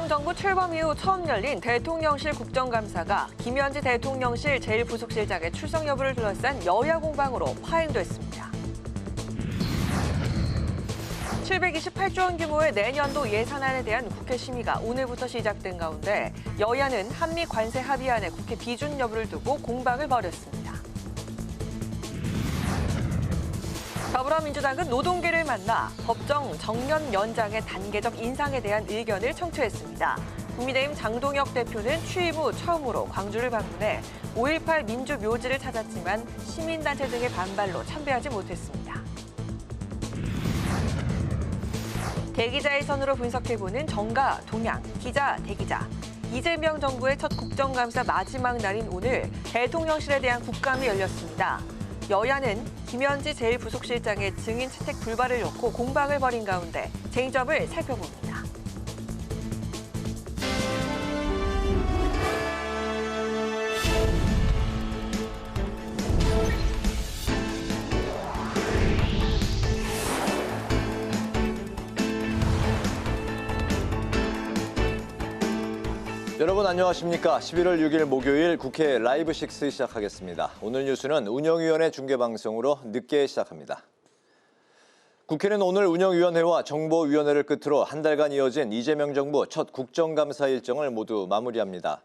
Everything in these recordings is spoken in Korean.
이재명 정부 출범 이후 처음 열린 대통령실 국정감사가 김현지 대통령실 제1부속실장의 출석 여부를 둘러싼 여야 공방으로 파행됐습니다. 728조 원 규모의 내년도 예산안에 대한 국회 심의가 오늘부터 시작된 가운데 여야는 한미 관세 합의안의 국회 비준 여부를 두고 공방을 벌였습니다. 더불어민주당은 노동계를 만나 법정 정년 연장의 단계적 인상에 대한 의견을 청취했습니다. 국민의힘 장동혁 대표는 취임 후 처음으로 광주를 방문해 5.18 민주묘지를 찾았지만 시민단체 등의 반발로 참배하지 못했습니다. 대기자의 선으로 분석해보는 정가, 동향, 기자, 대기자. 이재명 정부의 첫 국정감사 마지막 날인 오늘 대통령실에 대한 국감이 열렸습니다. 여야는 김현지 제1부속실장의 증인 채택 불발을 놓고 공방을 벌인 가운데 쟁점을 살펴봅니다. 여러분 안녕하십니까. 11월 6일 목요일 국회 라이브 6 시작하겠습니다. 오늘 뉴스는 운영위원회 중계방송으로 늦게 시작합니다. 국회는 오늘 운영위원회와 정보위원회를 끝으로 한 달간 이어진 이재명 정부 첫 국정감사 일정을 모두 마무리합니다.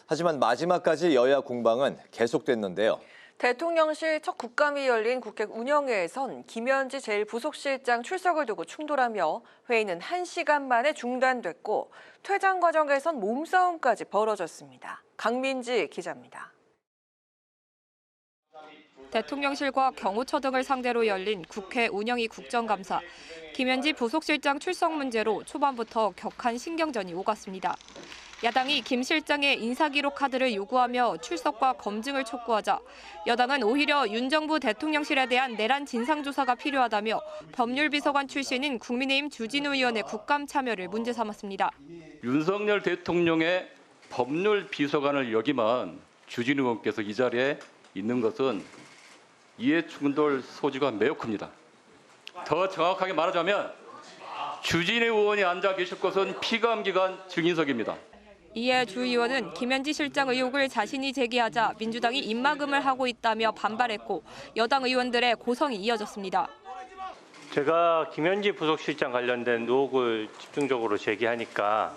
하지만 마지막까지 여야 공방은 계속됐는데요. 대통령실 첫 국감이 열린 국회 운영회에선 김현지 제1부속실장 출석을 두고 충돌하며 회의는 1시간 만에 중단됐고 퇴장 과정에선 몸싸움까지 벌어졌습니다. 강민지 기자입니다. 대통령실과 경호처 등을 상대로 열린 국회 운영위 국정감사. 김현지 부속실장 출석 문제로 초반부터 격한 신경전이 오갔습니다. 야당이 김 실장의 인사기록 카드를 요구하며 출석과 검증을 촉구하자 여당은 오히려 윤 정부 대통령실에 대한 내란 진상조사가 필요하다며 법률비서관 출신인 국민의힘 주진우 의원의 국감 참여를 문제 삼았습니다. 윤석열 대통령의 법률비서관을 역임한 주진우 의원께서 이 자리에 있는 것은 이해충돌 소지가 매우 큽니다. 더 정확하게 말하자면 주진우 의원이 앉아 계실 것은 피감기관 증인석입니다. 이에 주 의원은 김현지 실장 의혹을 자신이 제기하자 민주당이 입막음을 하고 있다며 반발했고 여당 의원들의 고성이 이어졌습니다. 제가 김현지 부속실장 관련된 의혹을 집중적으로 제기하니까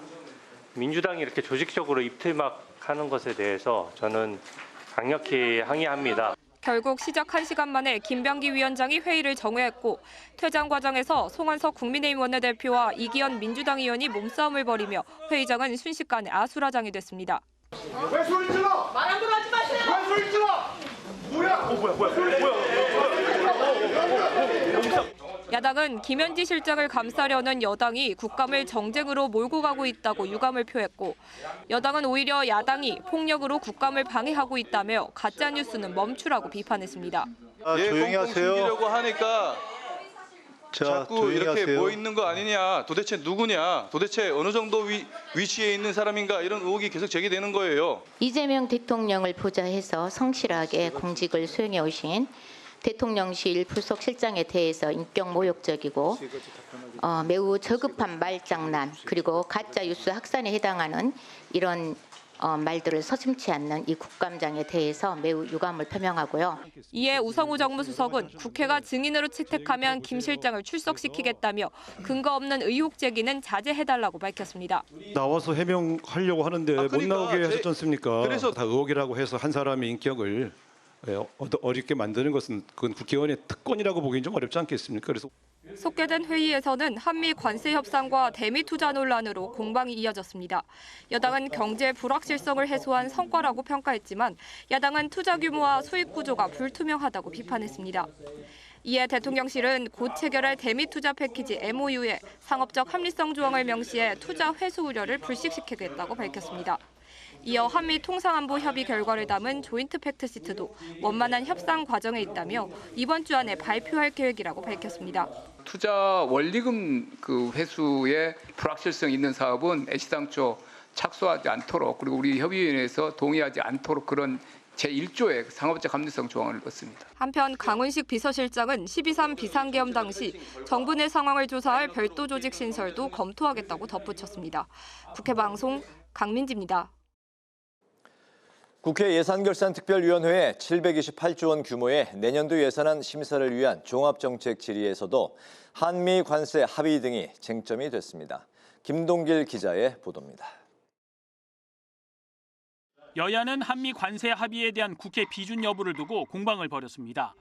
민주당이 이렇게 조직적으로 입틀막하는 것에 대해서 저는 강력히 항의합니다. 결국 시작 1시간 만에 김병기 위원장이 회의를 정회했고 퇴장 과정에서 송원석 국민의힘 원내대표와 이기현 민주당 의원이 몸싸움을 벌이며 회의장은 순식간에 아수라장이 됐습니다. 왜 소리 질러? 말 함부로 하지 마세요. 왜 소리 질러? 뭐야? 야당은 김현지 실장을 감싸려는 여당이 국감을 정쟁으로 몰고 가고 있다고 유감을 표했고 여당은 오히려 야당이 폭력으로 국감을 방해하고 있다며 가짜뉴스는 멈추라고 비판했습니다. 조용히 하세요. 숨기려고 하니까 자꾸 이렇게 하세요. 뭐 있는 거 아니냐, 도대체 누구냐, 도대체 어느 정도 위치에 있는 사람인가 이런 의혹이 계속 제기되는 거예요. 이재명 대통령을 보좌해서 성실하게 공직을 수행해 오신 대통령실 부속실장에 대해서 인격 모욕적이고 매우 저급한 말장난 그리고 가짜 뉴스 확산에 해당하는 이런 말들을 서슴지 않는 이 국감장에 대해서 매우 유감을 표명하고요. 이에 우성우 정무수석은 국회가 증인으로 채택하면 김 실장을 출석시키겠다며 근거 없는 의혹 제기는 자제해달라고 밝혔습니다. 나와서 해명하려고 하는데 못 나오게 하셨지 않습니까? 그래서 다 의혹이라고 해서 한 사람의 인격을 어렵게 만드는 것은 그건 국회의원의 특권이라고 보기엔 좀 어렵지 않겠습니까? 그래서 속개된 회의에서는 한미 관세 협상과 대미 투자 논란으로 공방이 이어졌습니다. 여당은 경제 불확실성을 해소한 성과라고 평가했지만 야당은 투자 규모와 수익 구조가 불투명하다고 비판했습니다. 이에 대통령실은 곧 체결할 대미 투자 패키지 MOU에 상업적 합리성 조항을 명시해 투자 회수 우려를 불식시키겠다고 밝혔습니다. 이어 한미 통상안보 협의 결과를 담은 조인트 팩트시트도 원만한 협상 과정에 있다며 이번 주 안에 발표할 계획이라고 밝혔습니다. 투자 원리금 회수에 불확실성 있는 사업은 애시당초 착수하지 않도록 그리고 우리 협의위원회에서 동의하지 않도록 그런 제1조의 상업적 합리성 조항을 넣었습니다. 한편 강훈식 비서실장은 12.3 비상계엄 당시 정부 내 상황을 조사할 별도 조직 신설도 검토하겠다고 덧붙였습니다. 국회 방송 강민지입니다. 국회 예산결산특별위원회의 728조 원 규모의 내년도 예산안 심사를 위한 종합정책 질의에서도 한미 관세 합의 등이 쟁점이 됐습니다. 김동길 기자의 보도입니다. 여야는 한미 관세 합의에 대한 국회 비준 여부를 두고 공방을 벌였습니다.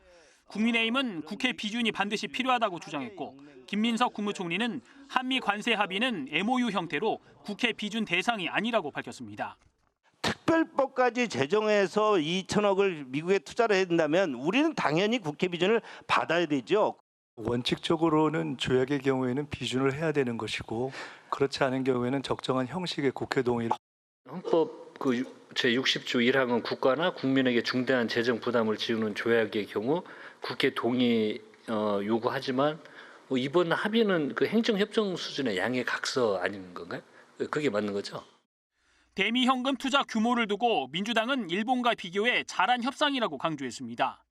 국민의힘은 국회 비준이 반드시 필요하다고 주장했고 김민석 국무총리는 한미 관세 합의는 MOU 형태로 국회 비준 대상이 아니라고 밝혔습니다. 특별법까지 제정해서 2천억을 미국에 투자를 해야 된다면 우리는 당연히 국회 비준을 받아야 되죠. 원칙적으로는 조약의 경우에는 비준을 해야 되는 것이고 그렇지 않은 경우에는 적정한 형식의 국회 동의를. 헌법 제60조 1항은 국가나 국민에게 중대한 재정 부담을 지우는 조약의 경우 국회 동의 요구하지만 이번 합의는 그 행정협정 수준의 양해 각서 아닌 건가요? 그게 맞는 거죠? 대미 현금 투자 규모를 두고 민주당은 일본과 비교해 잘한 협상이라고 강조했습니다.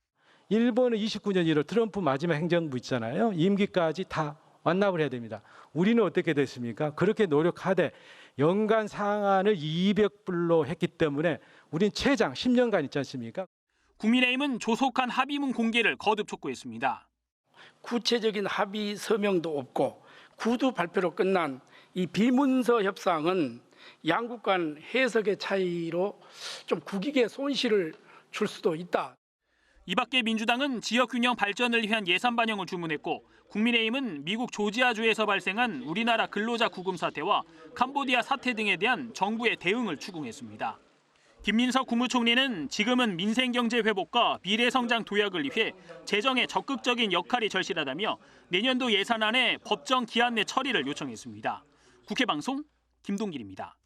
일본은 29년 1월 트럼프 마지막 행정부 있잖아요. 임기까지 다 완납을 해야 됩니다. 우리는 어떻게 됐습니까? 그렇게 노력하되 연간 상한을 200불로 했기 때문에 우린 최장 10년간 있지 않습니까? 국민의힘은 조속한 합의문 공개를 거듭 촉구했습니다. 구체적인 합의 서명도 없고 구두 발표로 끝난 이 비문서 협상은 양국 간 해석의 차이로 좀 국익에 손실을 줄 수도 있다. 이 밖에 민주당은 지역균형 발전을 위한 예산 반영을 주문했고 국민의힘은 미국 조지아주에서 발생한 우리나라 근로자 구금 사태와 캄보디아 사태 등에 대한 정부의 대응을 추궁했습니다. 김민석 국무총리는 지금은 민생경제 회복과 미래성장 도약을 위해 재정에 적극적인 역할이 절실하다며 내년도 예산안에 법정 기한 내 처리를 요청했습니다. 국회 방송 김동길입니다.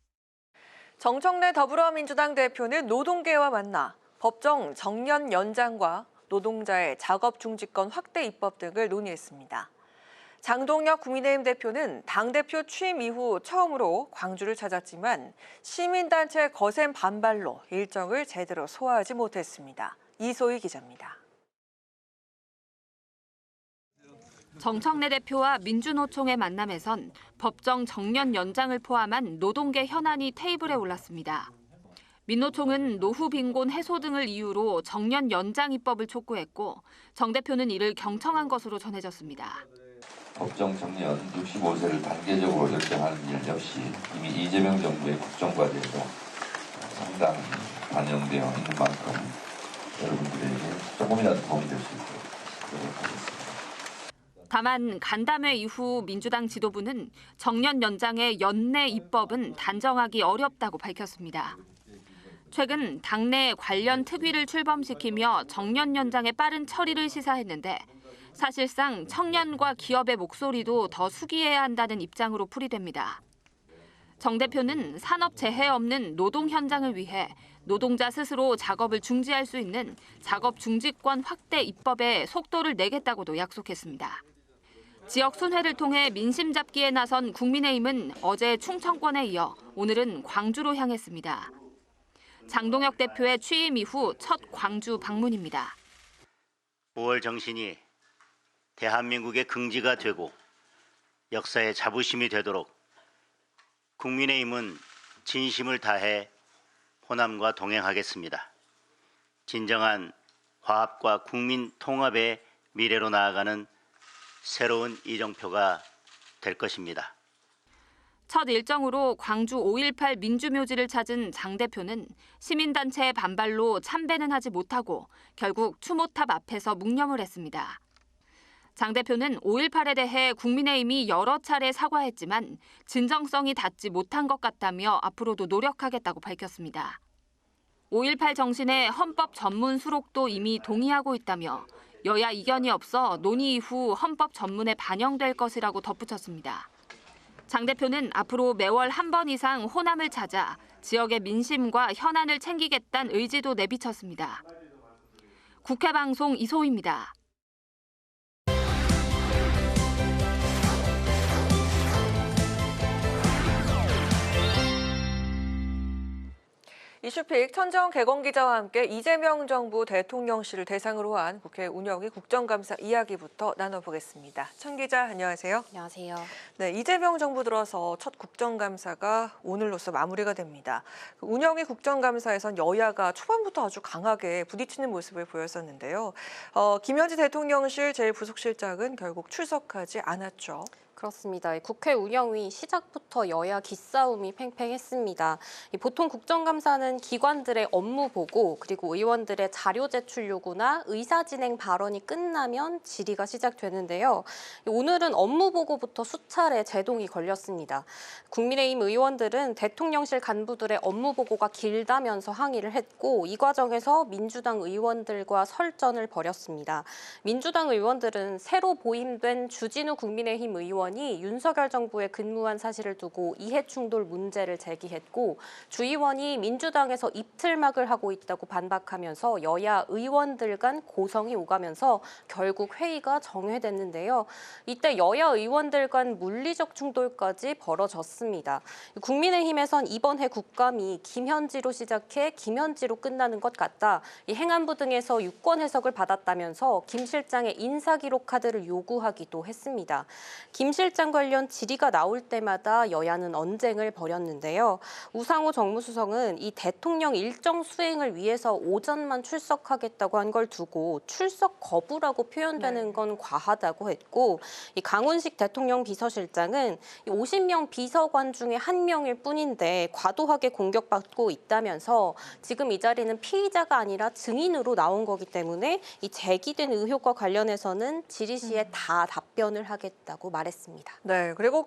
정청래 더불어민주당 대표는 노동계와 만나 법정 정년 연장과 노동자의 작업 중지권 확대 입법 등을 논의했습니다. 장동혁 국민의힘 대표는 당대표 취임 이후 처음으로 광주를 찾았지만 시민단체 거센 반발로 일정을 제대로 소화하지 못했습니다. 이소희 기자입니다. 정청래 대표와 민주노총의 만남에선 법정 정년 연장을 포함한 노동계 현안이 테이블에 올랐습니다. 민노총은 노후 빈곤 해소 등을 이유로 정년 연장 입법을 촉구했고 정 대표는 이를 경청한 것으로 전해졌습니다. 법정 정년 65세를 단계적으로 연장하는 일 역시 이미 이재명 정부의 국정과제에서 상당 반영되어 있는 만큼 여러분들에게 조금이라도 도움이 될 수 있도록 노력하겠습니다. 다만 간담회 이후 민주당 지도부는 정년 연장의 연내 입법은 단정하기 어렵다고 밝혔습니다. 최근 당내 관련 특위를 출범시키며 정년 연장의 빠른 처리를 시사했는데 사실상 청년과 기업의 목소리도 더 숙이해야 한다는 입장으로 풀이됩니다. 정 대표는 산업 재해 없는 노동 현장을 위해 노동자 스스로 작업을 중지할 수 있는 작업 중지권 확대 입법에 속도를 내겠다고도 약속했습니다. 지역 순회를 통해 민심 잡기에 나선 국민의힘은 어제 충청권에 이어 오늘은 광주로 향했습니다. 장동혁 대표의 취임 이후 첫 광주 방문입니다. 5월 정신이 대한민국의 긍지가 되고 역사의 자부심이 되도록 국민의힘은 진심을 다해 호남과 동행하겠습니다. 진정한 화합과 국민 통합의 미래로 나아가는 새로운 이정표가 될 것입니다. 첫 일정으로 광주 5.18 민주묘지를 찾은 장 대표는 시민단체의 반발로 참배는 하지 못하고 결국 추모탑 앞에서 묵념을 했습니다. 장 대표는 5.18에 대해 국민의힘이 여러 차례 사과했지만 진정성이 닿지 못한 것 같다며 앞으로도 노력하겠다고 밝혔습니다. 5.18 정신의 헌법 전문 수록도 이미 동의하고 있다며 여야 이견이 없어 논의 이후 헌법 전문에 반영될 것이라고 덧붙였습니다. 장 대표는 앞으로 매월 한 번 이상 호남을 찾아 지역의 민심과 현안을 챙기겠다는 의지도 내비쳤습니다. 국회 방송 이소희입니다. 이슈픽 천정 개건 기자와 함께 이재명 정부 대통령실을 대상으로 한 국회 운영위 국정감사 이야기부터 나눠보겠습니다. 천 기자, 안녕하세요. 안녕하세요. 네, 이재명 정부 들어서 첫 국정감사가 오늘로써 마무리가 됩니다. 운영위 국정감사에선 여야가 초반부터 아주 강하게 부딪히는 모습을 보였었는데요. 김현지 대통령실 제1부속실장은 결국 출석하지 않았죠. 그렇습니다. 국회 운영위 시작부터 여야 기싸움이 팽팽했습니다. 보통 국정감사는 기관들의 업무 보고 그리고 의원들의 자료 제출 요구나 의사진행 발언이 끝나면 질의가 시작되는데요. 오늘은 업무 보고부터 수차례 제동이 걸렸습니다. 국민의힘 의원들은 대통령실 간부들의 업무 보고가 길다면서 항의를 했고 이 과정에서 민주당 의원들과 설전을 벌였습니다. 민주당 의원들은 새로 보임된 주진우 국민의힘 의원 윤석열 정부에 근무한 사실을 두고 이해충돌 문제를 제기했고 주 의원이 민주당에서 입틀막을 하고 있다고 반박하면서 여야 의원들 간 고성이 오가면서 결국 회의가 정회됐는데요. 이때 여야 의원들 간 물리적 충돌까지 벌어졌습니다. 국민의힘에선 이번 해 국감이 김현지로 시작해 김현지로 끝나는 것 같다. 이 행안부 등에서 유권 해석을 받았다면서 김 실장의 인사기록 카드를 요구하기도 했습니다. 김 실장 관련 질의가 나올 때마다 여야는 언쟁을 벌였는데요. 우상호 정무수석은 이 대통령 일정 수행을 위해서 오전만 출석하겠다고 한 걸 두고 출석 거부라고 표현되는 건 과하다고 했고 이 강훈식 대통령 비서실장은 50명 비서관 중에 한 명일 뿐인데 과도하게 공격받고 있다면서 지금 이 자리는 피의자가 아니라 증인으로 나온 거기 때문에 이 제기된 의혹과 관련해서는 질의 시에 다 답변을 하겠다고 말했습니다. 네, 그리고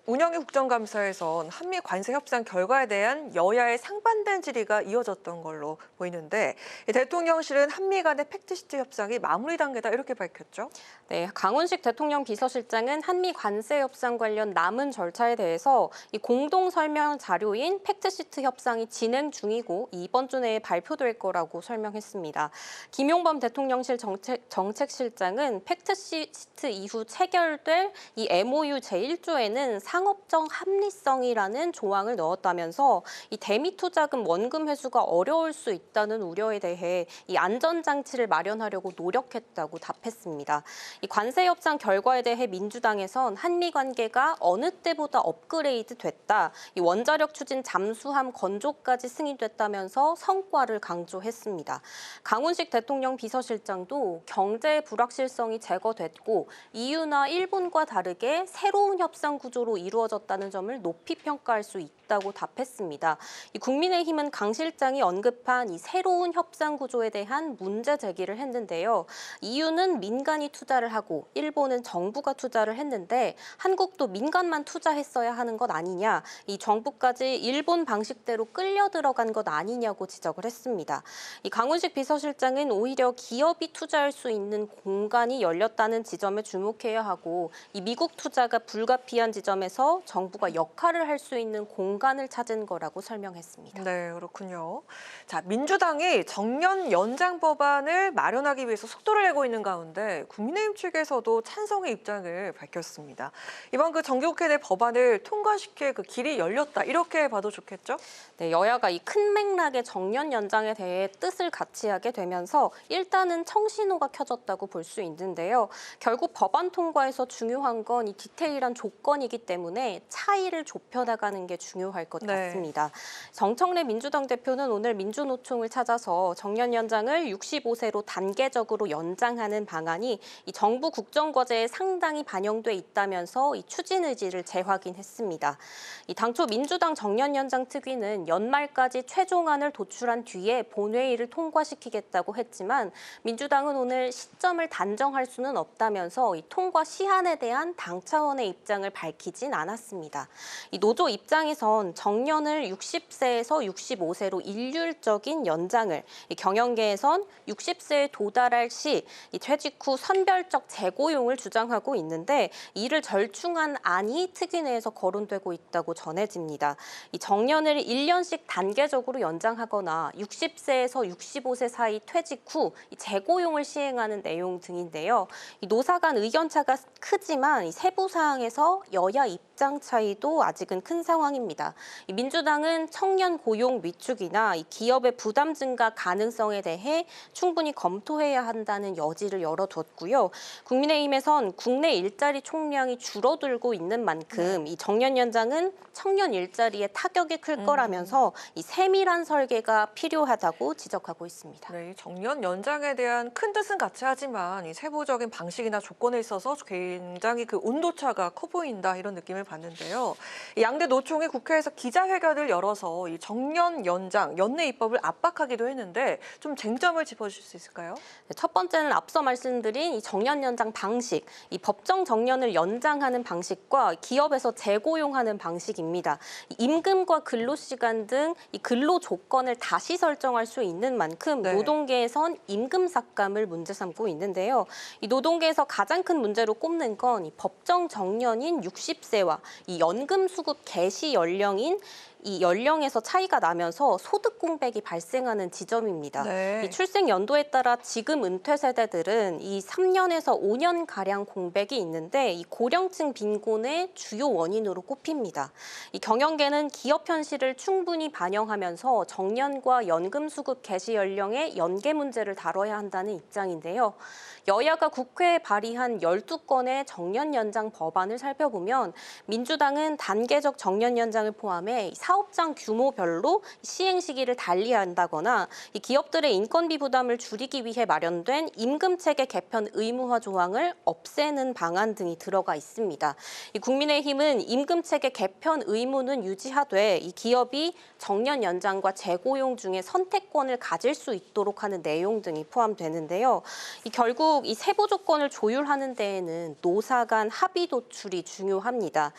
운영위 국정감사에선 한미 관세 협상 결과에 대한 여야의 상반된 질의가 이어졌던 걸로 보이는데 대통령실은 한미 간의 팩트시트 협상이 마무리 단계다 이렇게 밝혔죠. 네, 강훈식 대통령 비서실장은 한미 관세 협상 관련 남은 절차에 대해서 이 공동 설명 자료인 팩트시트 협상이 진행 중이고 이번 주 내에 발표될 거라고 설명했습니다. 김용범 대통령실 정책실장은 팩트시트 이후 체결될 이 MOU 제1조에는 상업적 합리성이라는 조항을 넣었다면서 이 대미 투자금 원금 회수가 어려울 수 있다는 우려에 대해 이 안전장치를 마련하려고 노력했다고 답했습니다. 이 관세 협상 결과에 대해 민주당에선 한미 관계가 어느 때보다 업그레이드 됐다. 이 원자력 추진 잠수함 건조까지 승인됐다면서 성과를 강조했습니다. 강훈식 대통령 비서실장도 경제 불확실성이 제거됐고 EU나 일본과 다르게 새로운 협상 구조로 이루어졌다는 점을 높이 평가할 수 있다고 답했습니다. 이 국민의힘은 강 실장이 언급한 이 새로운 협상 구조에 대한 문제 제기를 했는데요. EU는 민간이 투자를 하고 일본은 정부가 투자를 했는데 한국도 민간만 투자했어야 하는 것 아니냐. 이 정부까지 일본 방식대로 끌려 들어간 것 아니냐고 지적을 했습니다. 이 강훈식 비서실장은 오히려 기업이 투자할 수 있는 공간이 열렸다는 지점에 주목해야 하고 이 미국 투자가 불가피한 지점에서 정부가 역할을 할 수 있는 공간을 찾은 거라고 설명했습니다. 네, 그렇군요. 자, 민주당이 정년 연장 법안을 마련하기 위해서 속도를 내고 있는 가운데 국민의힘 측에서도 찬성의 입장을 밝혔습니다. 이번 정기국회 내 법안을 통과시킬 길이 열렸다 이렇게 봐도 좋겠죠? 네, 여야가 이 큰 맥락의 정년 연장에 대해 뜻을 같이 하게 되면서 일단은 청신호가 켜졌다고 볼 수 있는데요. 결국 법안 통과에서 중요한 건 이 디테일한 조건이기 때문에 차이를 좁혀나가는 게 중요할 것 같습니다. 정청래 민주당 대표는 오늘 민주노총을 찾아서 정년 연장을 65세로 단계적으로 연장하는 방안이 이 정부 국정과제에 상당히 반영돼 있다면서 이 추진 의지를 재확인했습니다. 이 당초 민주당 정년 연장 특위는 연말까지 최종안을 도출한 뒤에 본회의를 통과시키겠다고 했지만 민주당은 오늘 시점을 단정할 수는 없다면서 이 통과 시한에 대한 당 차원의 입장을 밝히진 않았습니다. 이 노조 입장에선 정년을 60세에서 65세로 일률적인 연장을, 이 경영계에선 60세에 도달할 시 이 퇴직 후 선별적 재고용을 주장하고 있는데 이를 절충한 안이 특위 내에서 거론되고 있다고 전해집니다. 이 정년을 1년씩 단계적으로 연장하거나 60세에서 65세 사이 퇴직 후 재고용을 시행하는 내용 등인데요. 이 노사 간 의견차가 크지만 이 세부 사항에서 여야 입장 차이도 아직은 큰 상황입니다. 있습니다. 이 민주당은 청년 고용 위축이나 이 기업의 부담 증가 가능성에 대해 충분히 검토해야 한다는 여지를 열어뒀고요. 국민의힘에선 국내 일자리 총량이 줄어들고 있는 만큼 이 정년 연장은 청년 일자리에 타격이 클 거라면서 이 세밀한 설계가 필요하다고 지적하고 있습니다. 네, 이 정년 연장에 대한 큰 뜻은 같이 하지만 이 세부적인 방식이나 조건에 있어서 굉장히 그 온도차가 커 보인다 이런 느낌을 받는데요. 이 양대 노총이 국회에서 기자회견을 열어서 이 정년 연장, 연내 입법을 압박하기도 했는데 좀 쟁점을 짚어주실 수 있을까요? 네, 첫 번째는 앞서 말씀드린 이 정년 연장 방식, 이 법정 정년을 연장하는 방식과 기업에서 재고용하는 방식입니다. 임금과 근로시간 등 이 근로 조건을 다시 설정할 수 있는 만큼 노동계에선 임금 삭감을 문제 삼고 있는데요. 이 노동계에서 가장 큰 문제로 꼽는 건 이 법정 정년인 60세와 이 연금 수급 개시 연령인 이 연령에서 차이가 나면서 소득 공백이 발생하는 지점입니다. 이 출생 연도에 따라 지금 은퇴 세대들은 이 3년에서 5년 가량 공백이 있는데 이 고령층 빈곤의 주요 원인으로 꼽힙니다. 이 경영계는 기업 현실을 충분히 반영하면서 정년과 연금 수급 개시 연령의 연계 문제를 다뤄야 한다는 입장인데요. 여야가 국회에 발의한 12건의 정년 연장 법안을 살펴보면 민주당은 단계적 정년 연장을 포함해 사업장 규모별로 시행 시기를 달리한다거나 이 기업들의 인건비 부담을 줄이기 위해 마련된 임금체계 개편 의무화 조항을 없애는 방안 등이 들어가 있습니다. 이 국민의힘은 임금체계 개편 의무는 유지하되 이 기업이 정년 연장과 재고용 중에 선택권을 가질 수 있도록 하는 내용 등이 포함되는데요. 이 결국 이 세부 조건을 조율하는 데에는 노사 간 합의 도출이 중요합니다.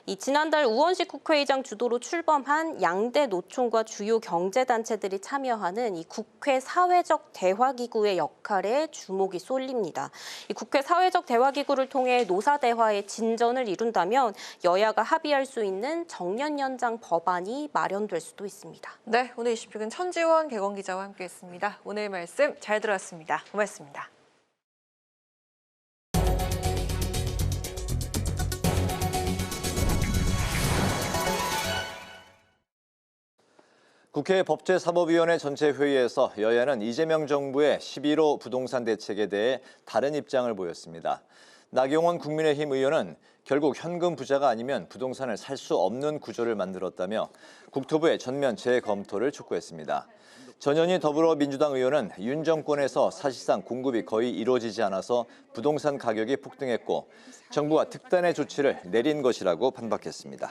이 지난달 우원식 국회의장 주도로 출범한 양대 노총과 주요 경제단체들이 참여하는 이 국회 사회적 대화기구의 역할에 주목이 쏠립니다. 이 국회 사회적 대화기구를 통해 노사 대화의 진전을 이룬다면 여야가 합의할 수 있는 정년 연장 법안이 마련될 수도 있습니다. 네, 오늘 이슈픽은 천지원 개건기자와 함께했습니다. 오늘 말씀 잘 들었습니다. 고맙습니다. 국회 법제사법위원회 전체 회의에서 여야는 이재명 정부의 11호 부동산 대책에 대해 다른 입장을 보였습니다. 나경원 국민의힘 의원은 결국 현금 부자가 아니면 부동산을 살 수 없는 구조를 만들었다며 국토부의 전면 재검토를 촉구했습니다. 전현희 더불어민주당 의원은 윤 정권에서 사실상 공급이 거의 이루어지지 않아서 부동산 가격이 폭등했고 정부가 특단의 조치를 내린 것이라고 반박했습니다.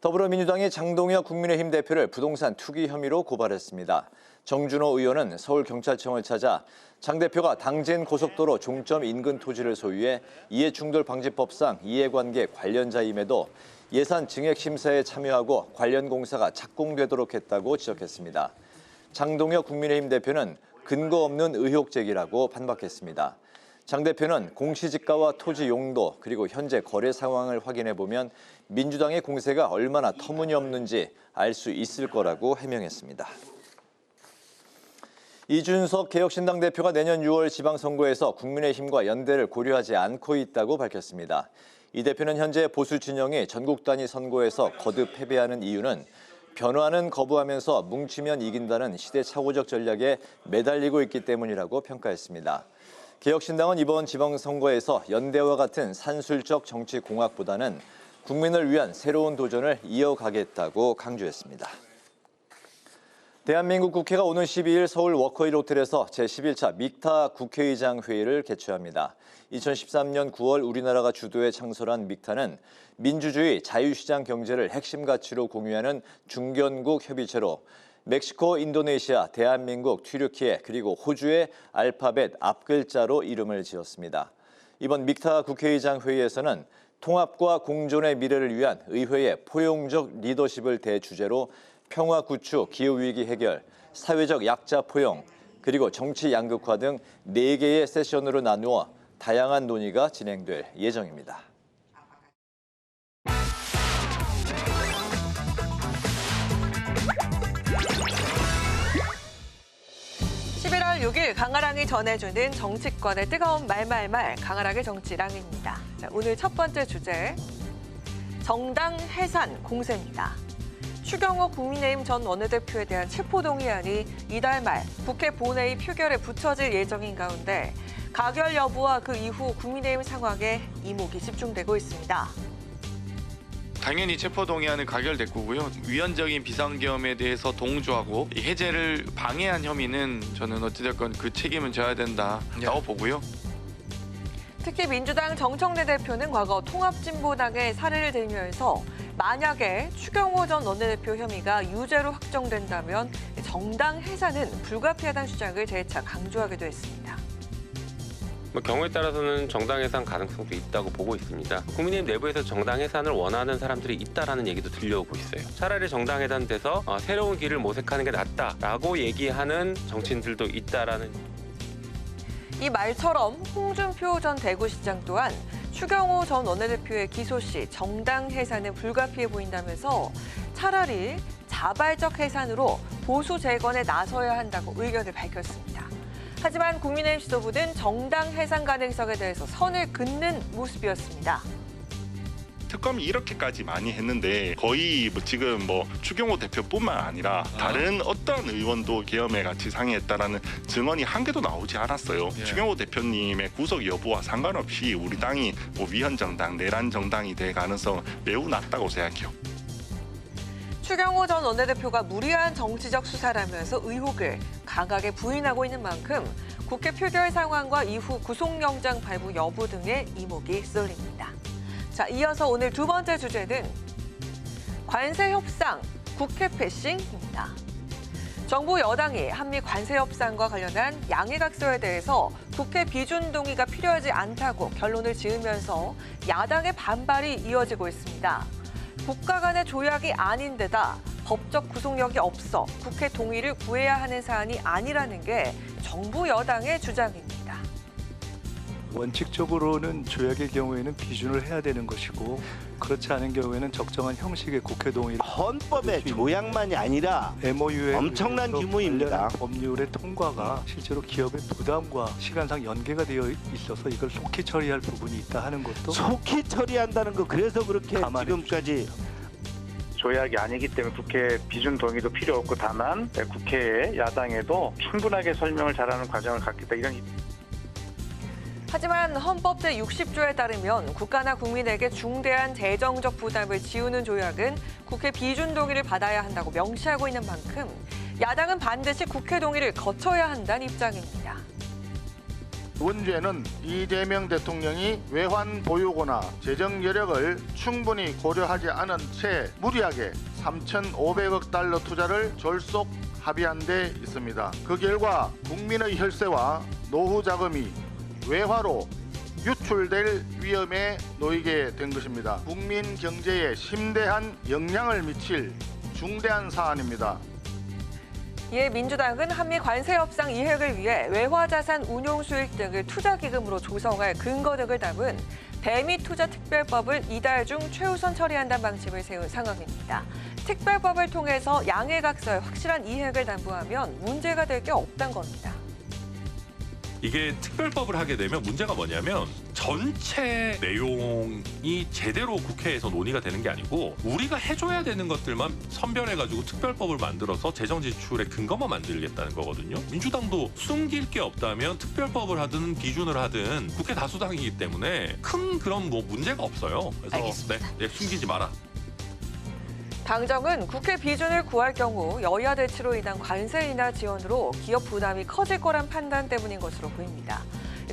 더불어민주당이 장동혁 국민의힘 대표를 부동산 투기 혐의로 고발했습니다. 정준호 의원은 서울경찰청을 찾아 장 대표가 당진 고속도로 종점 인근 토지를 소유해 이해충돌방지법상 이해관계 관련자임에도 예산 증액 심사에 참여하고 관련 공사가 착공되도록 했다고 지적했습니다. 장동혁 국민의힘 대표는 근거 없는 의혹 제기라고 반박했습니다. 장 대표는 공시지가와 토지 용도 그리고 현재 거래 상황을 확인해보면 민주당의 공세가 얼마나 터무니없는지 알 수 있을 거라고 해명했습니다. 이준석 개혁신당 대표가 내년 6월 지방선거에서 국민의힘과 연대를 고려하지 않고 있다고 밝혔습니다. 이 대표는 현재 보수 진영이 전국 단위 선거에서 거듭 패배하는 이유는 변화는 거부하면서 뭉치면 이긴다는 시대착오적 전략에 매달리고 있기 때문이라고 평가했습니다. 개혁신당은 이번 지방선거에서 연대와 같은 산술적 정치 공학보다는 국민을 위한 새로운 도전을 이어가겠다고 강조했습니다. 대한민국 국회가 오는 12일 서울 워커힐 호텔에서 제11차 믹타 국회의장 회의를 개최합니다. 2013년 9월 우리나라가 주도해 창설한 믹타는 민주주의, 자유시장 경제를 핵심 가치로 공유하는 중견국 협의체로 멕시코, 인도네시아, 대한민국, 튀르키예 그리고 호주의 알파벳 앞글자로 이름을 지었습니다. 이번 믹타 국회의장 회의에서는 통합과 공존의 미래를 위한 의회의 포용적 리더십을 대주제로 평화 구축, 기후위기 해결, 사회적 약자 포용, 그리고 정치 양극화 등 4개의 세션으로 나누어 다양한 논의가 진행될 예정입니다. 11월 6일 강아랑이 전해주는 정치권의 뜨거운 말말말 강아랑의 정치랑입니다. 자, 오늘 첫 번째 주제. 정당 해산 공세입니다. 추경호 국민의힘 전 원내대표에 대한 체포동의안이 이달 말 국회 본회의 표결에 붙여질 예정인 가운데 가결 여부와 그 이후 국민의힘 상황에 이목이 집중되고 있습니다. 당연히 체포동의안은 가결됐고요. 위헌적인 비상계엄에 대해서 동조하고 해제를 방해한 혐의는 저는 어찌됐건 그 책임은 져야 된다라고 보고요. 특히 민주당 정청래 대표는 과거 통합진보당의 사례를 들면서 만약에 추경호 전 원내대표 혐의가 유죄로 확정된다면 정당 해산은 불가피하다는 주장을 재차 강조하기도 했습니다. 경우에 따라서는 정당 해산 가능성도 있다고 보고 있습니다. 국민의힘 내부에서 정당 해산을 원하는 사람들이 있다라는 얘기도 들려오고 있어요. 차라리 정당 해산돼서 새로운 길을 모색하는 게 낫다라고 얘기하는 정치인들도 있다라는. 이 말처럼 홍준표 전 대구시장 또한 추경호 전 원내대표의 기소 시 정당 해산은 불가피해 보인다면서 차라리 자발적 해산으로 보수 재건에 나서야 한다고 의견을 밝혔습니다. 하지만 국민의힘 지도부는 정당 해산 가능성에 대해서 선을 긋는 모습이었습니다. 특검이 이렇게까지 많이 했는데 거의 지금 추경호 대표뿐만 아니라 다른 어떤 의원도 계엄에 같이 상의했다라는 증언이 한 개도 나오지 않았어요. 추경호 대표님의 구속 여부와 상관없이 우리 당이 위헌 정당, 내란 정당이 될 가능성은 매우 낮다고 생각해요. 추경호 전 원내대표가 무리한 정치적 수사라면서 의혹을 강하게 부인하고 있는 만큼 국회 표결 상황과 이후 구속영장 발부 여부 등의 이목이 쏠립니다. 자, 이어서 오늘 두 번째 주제는 관세 협상, 국회 패싱입니다. 정부 여당이 한미 관세 협상과 관련한 양해각서에 대해서 국회 비준 동의가 필요하지 않다고 결론을 지으면서 야당의 반발이 이어지고 있습니다. 국가 간의 조약이 아닌 데다 법적 구속력이 없어 국회 동의를 구해야 하는 사안이 아니라는 게 정부 여당의 주장입니다. 원칙적으로는 조약의 경우에는 비준을 해야 되는 것이고 그렇지 않은 경우에는 적정한 형식의 국회 동의. 헌법의 조약만이 아니라 MOU의 엄청난 규모입니다. 법률의 통과가 실제로 기업의 부담과 시간상 연계가 되어 있어서 이걸 속히 처리할 부분이 있다 하는 것도 속히 처리한다는 거 그래서 그렇게 지금까지 조약이 아니기 때문에 국회 비준 동의도 필요 없고 다만 국회에 야당에도 충분하게 설명을 잘하는 과정을 갖겠다 이런. 하지만 헌법 제60조에 따르면 국가나 국민에게 중대한 재정적 부담을 지우는 조약은 국회 비준 동의를 받아야 한다고 명시하고 있는 만큼 야당은 반드시 국회 동의를 거쳐야 한다는 입장입니다. 원죄는 이재명 대통령이 외환 보유고나 재정 여력을 충분히 고려하지 않은 채 무리하게 3,500억 달러 투자를 졸속 합의한 데 있습니다. 그 결과 국민의 혈세와 노후 자금이 외화로 유출될 위험에 놓이게 된 것입니다. 국민 경제에 심대한 영향을 미칠 중대한 사안입니다. 이에 민주당은 한미 관세 협상 이행을 위해 외화자산 운용 수익 등을 투자기금으로 조성할 근거 등을 담은 대미투자특별법을 이달 중 최우선 처리한다는 방침을 세운 상황입니다. 특별법을 통해서 양해각서의 확실한 이행을 담보하면 문제가 될 게 없다는 겁니다. 이게 특별법을 하게 되면 문제가 뭐냐면 전체 내용이 제대로 국회에서 논의가 되는 게 아니고 우리가 해줘야 되는 것들만 선별해가지고 특별법을 만들어서 재정 지출의 근거만 만들겠다는 거거든요. 민주당도 숨길 게 없다면 특별법을 하든 비준을 하든 국회 다수당이기 때문에 큰 그런 문제가 없어요. 그래서 네, 숨기지 마라. 당정은 국회 비준을 구할 경우 여야 대치로 인한 관세 인하 지원으로 기업 부담이 커질 거란 판단 때문인 것으로 보입니다.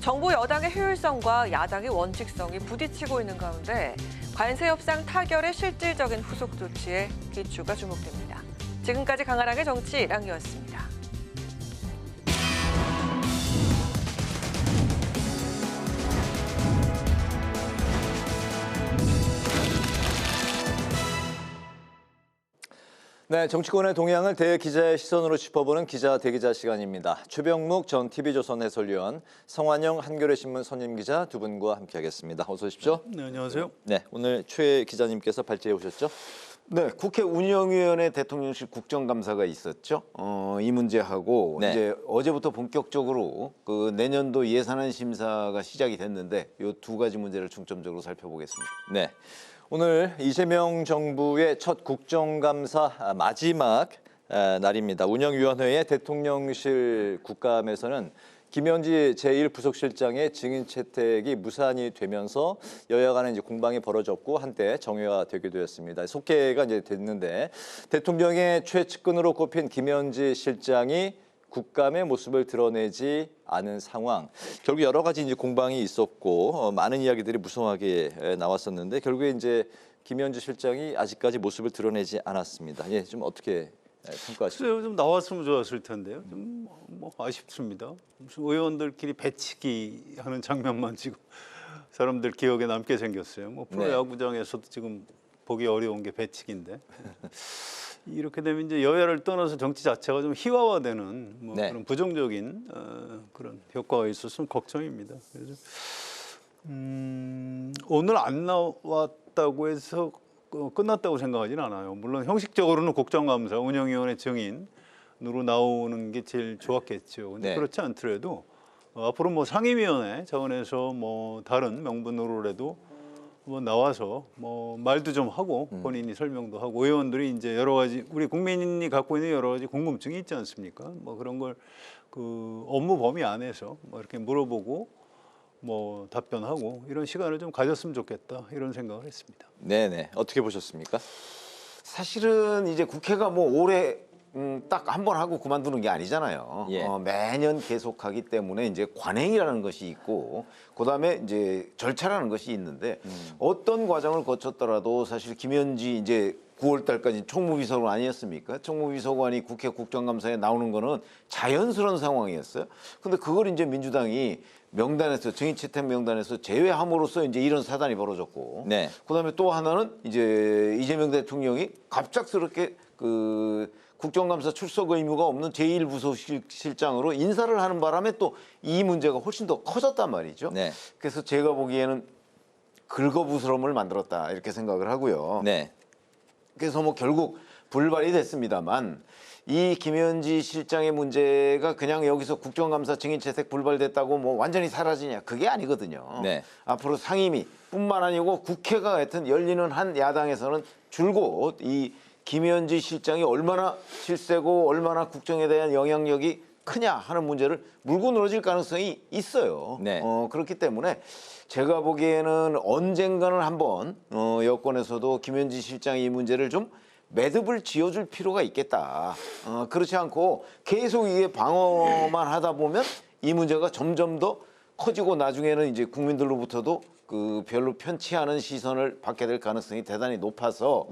정부 여당의 효율성과 야당의 원칙성이 부딪히고 있는 가운데 관세 협상 타결의 실질적인 후속 조치에 기추가 주목됩니다. 지금까지 강아랑의 정치랑이었습니다. 네, 정치권의 동향을 대기자의 시선으로 짚어보는 기자 대기자 시간입니다. 최병묵 전 TV조선 해설위원, 성환영 한겨레신문 선임기자 두 분과 함께하겠습니다. 어서 오십시오. 네, 안녕하세요. 네, 오늘 최 기자님께서 발제해 오셨죠? 네, 국회 운영위원회 대통령실 국정감사가 있었죠. 이 문제하고 네. 이제 어제부터 본격적으로 그 내년도 예산안 심사가 시작이 됐는데 이 두 가지 문제를 중점적으로 살펴보겠습니다. 네, 오늘 이재명 정부의 첫 국정감사 마지막 날입니다. 운영위원회의 대통령실 국감에서는 김현지 제1부속실장의 증인 채택이 무산이 되면서 여야 간에 이제 공방이 벌어졌고 한때 정회가 되기도 했습니다. 속개가 이제 됐는데 대통령의 최측근으로 꼽힌 김현지 실장이 국감의 모습을 드러내지 않은 상황. 결국 여러 가지 이제 공방이 있었고 많은 이야기들이 무성하게 나왔었는데 결국에 이제 김현지 실장이 아직까지 모습을 드러내지 않았습니다. 예, 좀 어떻게 평가하시죠? 좀 나왔으면 좋았을 텐데요. 좀 뭐 아쉽습니다. 무슨 의원들끼리 배치기 하는 장면만 지금 사람들 기억에 남게 생겼어요. 뭐 프로야구장에서도 지금 보기 어려운 게 배치기인데 이렇게 되면 이제 여야를 떠나서 정치 자체가 좀 희화화되는 뭐 그런 부정적인 그런 효과가 있어서 걱정입니다. 그래서 오늘 안 나왔다고 해서 끝났다고 생각하지는 않아요. 물론 형식적으로는 국정감사, 운영위원회 증인으로 나오는 게 제일 좋았겠죠. 근데 그렇지 않더라도 앞으로 뭐 상임위원회 차원에서 뭐 다른 명분으로라도 뭐 나와서 뭐 말도 좀 하고 본인이 설명도 하고 의원들이 이제 여러 가지 우리 국민이 갖고 있는 여러 가지 궁금증이 있지 않습니까? 뭐 그런 걸 그 업무 범위 안에서 뭐 이렇게 물어보고 뭐 답변하고 이런 시간을 좀 가졌으면 좋겠다 이런 생각을 했습니다. 네네, 어떻게 보셨습니까? 사실은 이제 국회가 뭐 올해 딱 한 번 하고 그만두는 게 아니잖아요. 매년 계속하기 때문에 이제 관행이라는 것이 있고 그다음에 이제 절차라는 것이 있는데 어떤 과정을 거쳤더라도 사실 김현지 이제 9월 달까지 총무비서관 아니었습니까? 총무비서관이 국회 국정감사에 나오는 거는 자연스러운 상황이었어요. 근데 그걸 이제 민주당이 명단에서 증인 채택 명단에서 제외함으로써 이제 이런 사단이 벌어졌고, 그다음에 또 하나는 이제 이재명 대통령이 갑작스럽게 그 국정감사 출석 의무가 없는 제1부속실장으로 인사를 하는 바람에 또 이 문제가 훨씬 더 커졌단 말이죠. 그래서 제가 보기에는 긁어부스럼을 만들었다 이렇게 생각을 하고요. 그래서 뭐 결국 불발이 됐습니다만 이 김현지 실장의 문제가 그냥 여기서 국정감사 증인 채택 불발됐다고 뭐 완전히 사라지냐 그게 아니거든요. 앞으로 상임위뿐만 아니고 국회가 하여튼 열리는 한 야당에서는 줄곧 이 김현지 실장이 얼마나 실세고 얼마나 국정에 대한 영향력이 크냐 하는 문제를 물고 늘어질 가능성이 있어요. 그렇기 때문에 제가 보기에는 언젠가는 한번 여권에서도 김현지 실장이 이 문제를 좀 매듭을 지어줄 필요가 있겠다. 그렇지 않고 계속 이게 방어만 하다 보면 이 문제가 점점 더 커지고 나중에는 이제 국민들로부터도 그 별로 편치 않은 시선을 받게 될 가능성이 대단히 높아서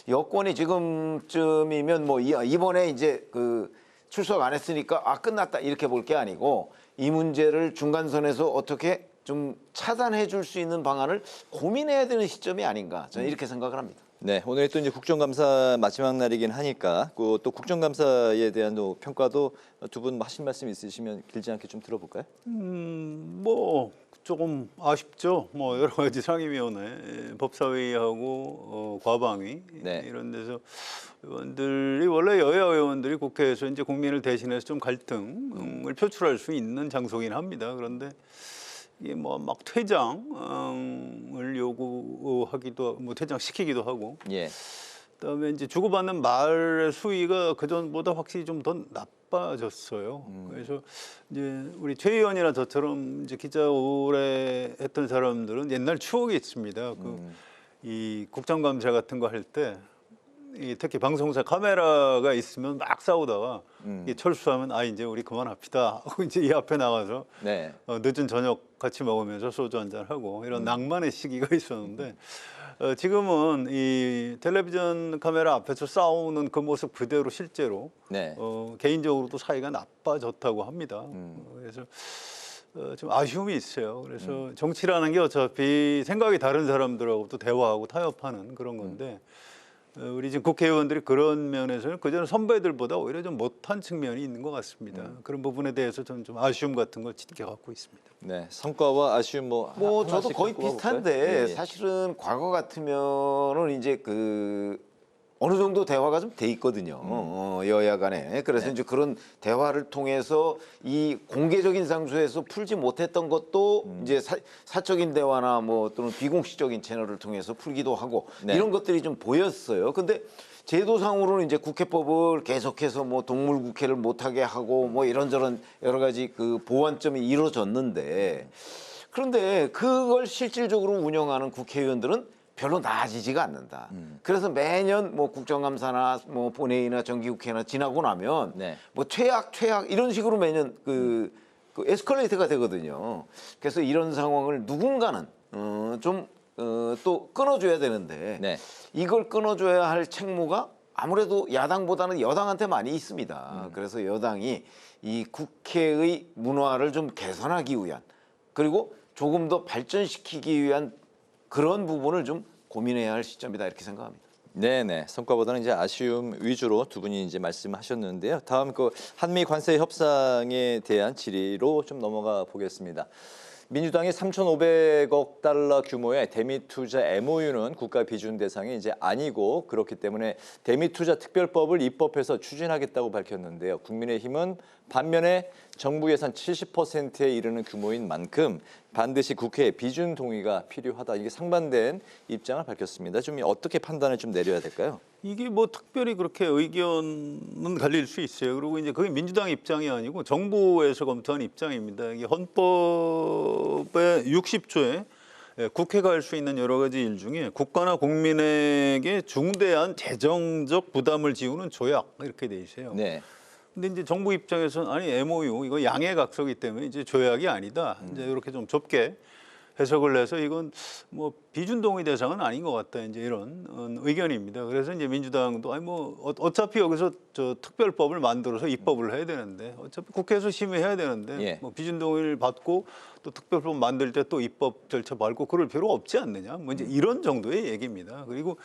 여권이 지금쯤이면 뭐 이번에 이제 그 출석 안 했으니까 끝났다 이렇게 볼 게 아니고 이 문제를 중간선에서 어떻게 좀 차단해 줄 수 있는 방안을 고민해야 되는 시점이 아닌가 저는 이렇게 생각을 합니다. 네, 오늘 또 이제 국정감사 마지막 날이긴 하니까 또 국정감사에 대한 또 평가도 두 분 하신 말씀 있으시면 길지 않게 좀 들어볼까요? 뭐 조금 아쉽죠. 뭐 여러 가지 상임위원회, 법사위하고 과방위 이런 데서 의원들이 원래 여야 의원들이 국회에서 이제 국민을 대신해서 좀 갈등을 표출할 수 있는 장소긴 합니다. 그런데 이게 뭐 막 퇴장을 요구하기도 뭐 퇴장시키기도 하고 그다음에 이제 주고받는 말의 수위가 그전보다 확실히 좀 더 나빠졌어요. 그래서 이제 우리 최 의원이나 저처럼 이제 기자 오래 했던 사람들은 옛날 추억이 있습니다. 이 국정감사 같은 거 할 때 특히 방송사 카메라가 있으면 막 싸우다가 철수하면 이제 우리 그만합시다 하고 이제 이 앞에 나가서 늦은 저녁 같이 먹으면서 소주 한잔 하고 이런 낭만의 시기가 있었는데 지금은 이 텔레비전 카메라 앞에서 싸우는 그 모습 그대로 실제로 개인적으로도 사이가 나빠졌다고 합니다. 그래서 좀 아쉬움이 있어요. 그래서 정치라는 게 어차피 생각이 다른 사람들하고도 대화하고 타협하는 그런 건데 우리 지금 국회의원들이 그런 면에서는 그전 선배들보다 오히려 좀 못한 측면이 있는 것 같습니다. 그런 부분에 대해서 저는 좀 아쉬움 같은 걸 짙게 갖고 있습니다. 네, 성과와 아쉬움 뭐 저도 거의 비슷한데 사실은 과거 같으면은 이제 그 어느 정도 대화가 좀 돼 있거든요. 여야 간에. 그래서 이제 그런 대화를 통해서 이 공개적인 장소에서 풀지 못했던 것도 이제 사적인 대화나 뭐 또는 비공식적인 채널을 통해서 풀기도 하고 이런 것들이 좀 보였어요. 근데 제도상으로는 이제 국회법을 계속해서 뭐 동물국회를 못하게 하고 뭐 이런저런 여러 가지 그 보완점이 이루어졌는데 그런데 그걸 실질적으로 운영하는 국회의원들은 별로 나아지지가 않는다. 그래서 매년 뭐 국정감사나 뭐 본회의나 정기국회나 지나고 나면 뭐 최악 이런 식으로 매년 그 에스컬레이터가 되거든요. 그래서 이런 상황을 누군가는 또 끊어줘야 되는데 이걸 끊어줘야 할 책무가 아무래도 야당보다는 여당한테 많이 있습니다. 그래서 여당이 이 국회의 문화를 좀 개선하기 위한 그리고 조금 더 발전시키기 위한 그런 부분을 좀 고민해야 할 시점이다 이렇게 생각합니다. 네네. 성과보다는 이제 아쉬움 위주로 두 분이 이제 말씀하셨는데요. 다음 그 한미 관세 협상에 대한 질의로 좀 넘어가 보겠습니다. 민주당이 3,500억 달러 규모의 대미 투자 MOU는 국가 비준 대상이 이제 아니고 그렇기 때문에 대미 투자 특별법을 입법해서 추진하겠다고 밝혔는데요. 국민의힘은 반면에 정부 예산 70%에 이르는 규모인 만큼 반드시 국회의 비준 동의가 필요하다. 이게 상반된 입장을 밝혔습니다. 좀 어떻게 판단을 좀 내려야 될까요? 이게 뭐 특별히 그렇게 의견은 갈릴 수 있어요. 그리고 이제 그게 민주당 입장이 아니고 정부에서 검토한 입장입니다. 이게 헌법의 60조에 국회가 할 수 있는 여러 가지 일 중에 국가나 국민에게 중대한 재정적 부담을 지우는 조약 이렇게 돼 있어요. 네. 근데 이제 정부 입장에서는 아니 MOU 이거 양해각서기 때문에 이제 조약이 아니다. 이제 이렇게 좀 좁게 해석을 해서 이건 뭐 비준 동의 대상은 아닌 것 같다. 이제 이런 의견입니다. 그래서 이제 민주당도 아니 뭐 어차피 여기서 저 특별법을 만들어서 입법을 해야 되는데 어차피 국회에서 심의해야 되는데 뭐 비준 동의를 받고 또 특별법 만들 때 또 입법 절차 밟고 그럴 필요 없지 않느냐. 뭐 이제 이런 정도의 얘기입니다. 그리고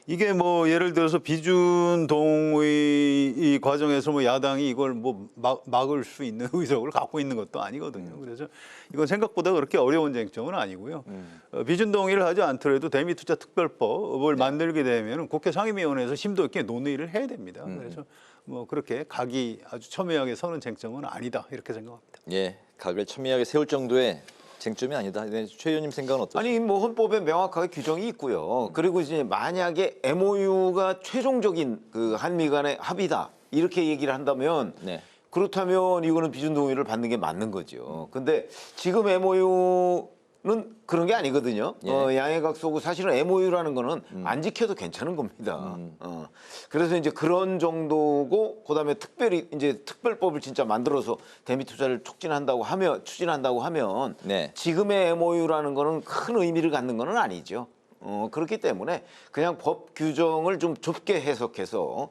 이게 뭐 예를 들어서 비준 동의 이 과정에서 뭐 야당이 이걸 뭐 막을 수 있는 의석을 갖고 있는 것도 아니거든요. 그래서 이건 생각보다 그렇게 어려운 쟁점은 아니고요. 비준 동의를 하지 않더라도 대미 투자 특별법을 만들게 되면 국회 상임위원회에서 심도 있게 논의를 해야 됩니다. 그래서 뭐 그렇게 각이 아주 첨예하게 서는 쟁점은 아니다 이렇게 생각합니다. 예, 각을 첨예하게 세울 정도의 쟁점이 아니다. 최 의원님 생각은 어떠세요? 아니 뭐 헌법에 명확하게 규정이 있고요. 그리고 이제 만약에 MOU가 최종적인 그 한미 간의 합의다 이렇게 얘기를 한다면 그렇다면 이거는 비준 동의를 받는 게 맞는 거죠. 근데 지금 MOU는 그런 게 아니거든요. 양해각서고 사실은 MOU라는 거는 안 지켜도 괜찮은 겁니다. 그래서 이제 그런 정도고 그다음에 특별히 이제 특별법을 진짜 만들어서 대미 투자를 추진한다고 하면 지금의 MOU라는 거는 큰 의미를 갖는 거는 아니죠. 그렇기 때문에 그냥 법 규정을 좀 좁게 해석해서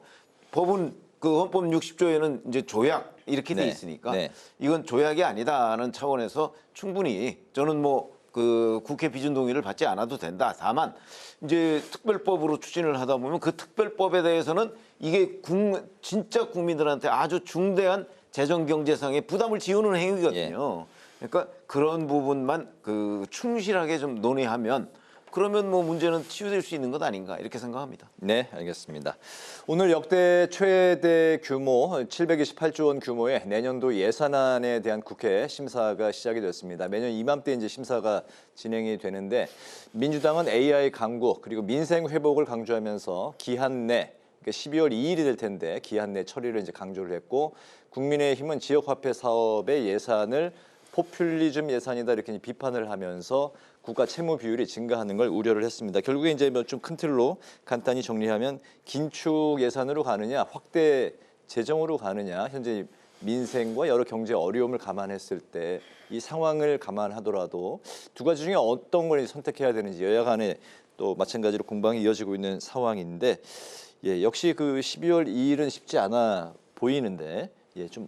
법은 그 헌법 60조에는 이제 조약 이렇게 돼 있으니까 이건 조약이 아니다라는 차원에서 충분히 저는 뭐 그 국회 비준 동의를 받지 않아도 된다. 다만 이제 특별법으로 추진을 하다 보면 그 특별법에 대해서는 이게 진짜 국민들한테 아주 중대한 재정 경제상의 부담을 지우는 행위거든요. 그러니까 그런 부분만 그 충실하게 좀 논의하면 그러면 뭐 문제는 치유될 수 있는 것 아닌가 이렇게 생각합니다. 네, 알겠습니다. 오늘 역대 최대 규모 728조 원 규모의 내년도 예산안에 대한 국회 심사가 시작이 됐습니다. 매년 이맘때 이제 심사가 진행이 되는데 민주당은 AI 강구 그리고 민생 회복을 강조하면서 기한 내 12월 2일이 될 텐데 기한 내 처리를 이제 강조를 했고 국민의힘은 지역화폐 사업의 예산을 포퓰리즘 예산이다 이렇게 비판을 하면서 국가 채무 비율이 증가하는 걸 우려를 했습니다. 결국에 이제 좀 큰 틀로 간단히 정리하면 긴축 예산으로 가느냐, 확대 재정으로 가느냐, 현재 민생과 여러 경제 어려움을 감안했을 때 이 상황을 감안하더라도 두 가지 중에 어떤 걸 선택해야 되는지 여야 간에 또 마찬가지로 공방이 이어지고 있는 상황인데 역시 그 12월 2일은 쉽지 않아 보이는데 좀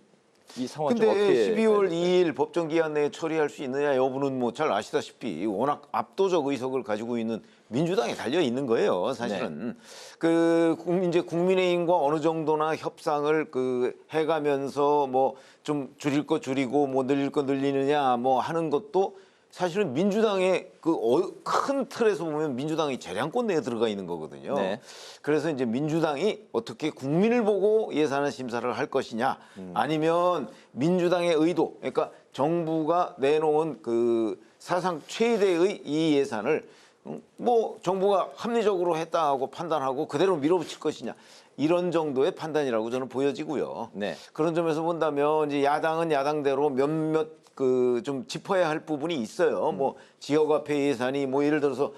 이 상황 좀 어떻게? 근데 12월 2일 법정 기한 내에 처리할 수 있느냐 여부는 뭐 잘 아시다시피 워낙 압도적 의석을 가지고 있는 민주당에 달려 있는 거예요. 사실은 그 이제 국민의힘과 어느 정도나 협상을 그 해가면서 뭐 좀 줄일 거 줄이고 뭐 늘릴 거 늘리느냐 뭐 하는 것도 사실은 민주당의 큰 틀에서 보면 민주당이 재량권 내에 들어가 있는 거거든요. 네. 그래서 이제 민주당이 어떻게 국민을 보고 예산안 심사를 할 것이냐, 아니면 민주당의 의도, 그러니까 정부가 내놓은 그 사상 최대의 이 예산을 뭐 정부가 합리적으로 했다 하고 판단하고 그대로 밀어붙일 것이냐, 이런 정도의 판단이라고 저는 보여지고요. 네. 그런 점에서 본다면 이제 야당은 야당대로 몇몇 좀 짚어야 할 부분이 있어요. 뭐 지역화폐 예산이 뭐 예를 들어서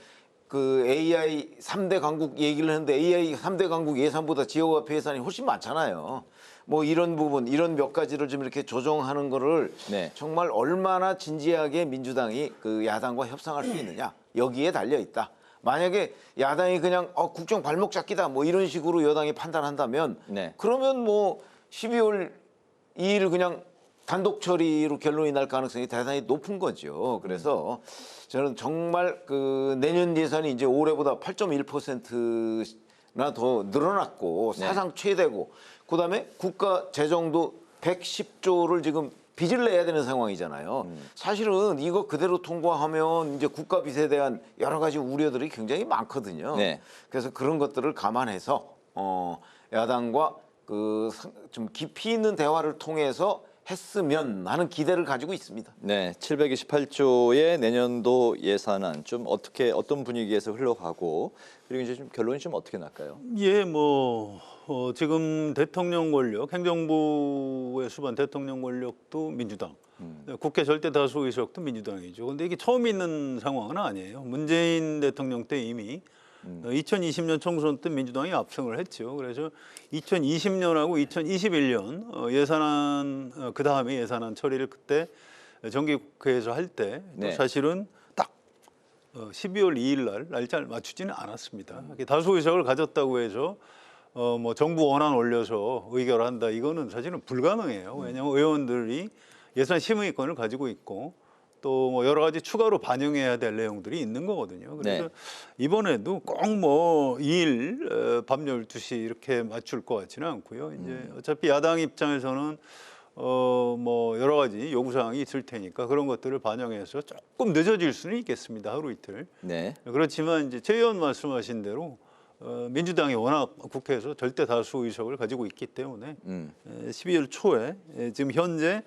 그 AI 3대 강국 얘기를 했는데 AI 3대 강국 예산보다 지역화폐 예산이 훨씬 많잖아요. 뭐 이런 부분, 이런 몇 가지를 좀 이렇게 조정하는 거를 네. 정말 얼마나 진지하게 민주당이 그 야당과 협상할 수 있느냐, 여기에 달려 있다. 만약에 야당이 그냥 국정 발목 잡기다 뭐 이런 식으로 여당이 판단한다면 네. 그러면 뭐 12월 2일 그냥 단독 처리로 결론이 날 가능성이 대단히 높은 거죠. 그래서 저는 정말 그 내년 예산이 이제 올해보다 8.1%나 더 늘어났고 사상 최대고, 그다음에 국가 재정도 110조를 지금 빚을 내야 되는 상황이잖아요. 사실은 이거 그대로 통과하면 이제 국가 빚에 대한 여러 가지 우려들이 굉장히 많거든요. 네. 그래서 그런 것들을 감안해서 야당과 그 좀 깊이 있는 대화를 통해서 했으면 하는 기대를 가지고 있습니다. 네, 728조의 내년도 예산안 좀 어떤 분위기에서 흘러가고, 그리고 이제 좀 결론이 좀 어떻게 날까요? 예, 뭐 지금 대통령 권력, 행정부의 수반 대통령 권력도 민주당, 국회 절대 다수 의석도 민주당이죠. 근데 이게 처음 있는 상황은 아니에요. 문재인 대통령 때 이미 2020년 총선 때 민주당이 압승을 했죠. 그래서 2020년하고 2021년 예산안, 그 다음에 예산안 처리를 그때 정기국회에서 할 때 사실은 딱 12월 2일 날 날짜를 맞추지는 않았습니다. 다수 의석을 가졌다고 해서 뭐 정부 원안 올려서 의결한다, 이거는 사실은 불가능해요. 왜냐하면 의원들이 예산 심의권을 가지고 있고 또 뭐 여러 가지 추가로 반영해야 될 내용들이 있는 거거든요. 그래서 이번에도 꼭 뭐 2일 밤 12시 이렇게 맞출 것 같지는 않고요. 이제 어차피 야당 입장에서는 뭐 여러 가지 요구사항이 있을 테니까 그런 것들을 반영해서 조금 늦어질 수는 있겠습니다. 하루 이틀. 네. 그렇지만 이제 최 의원 말씀하신 대로 민주당이 워낙 국회에서 절대 다수 의석을 가지고 있기 때문에 12월 초에 지금 현재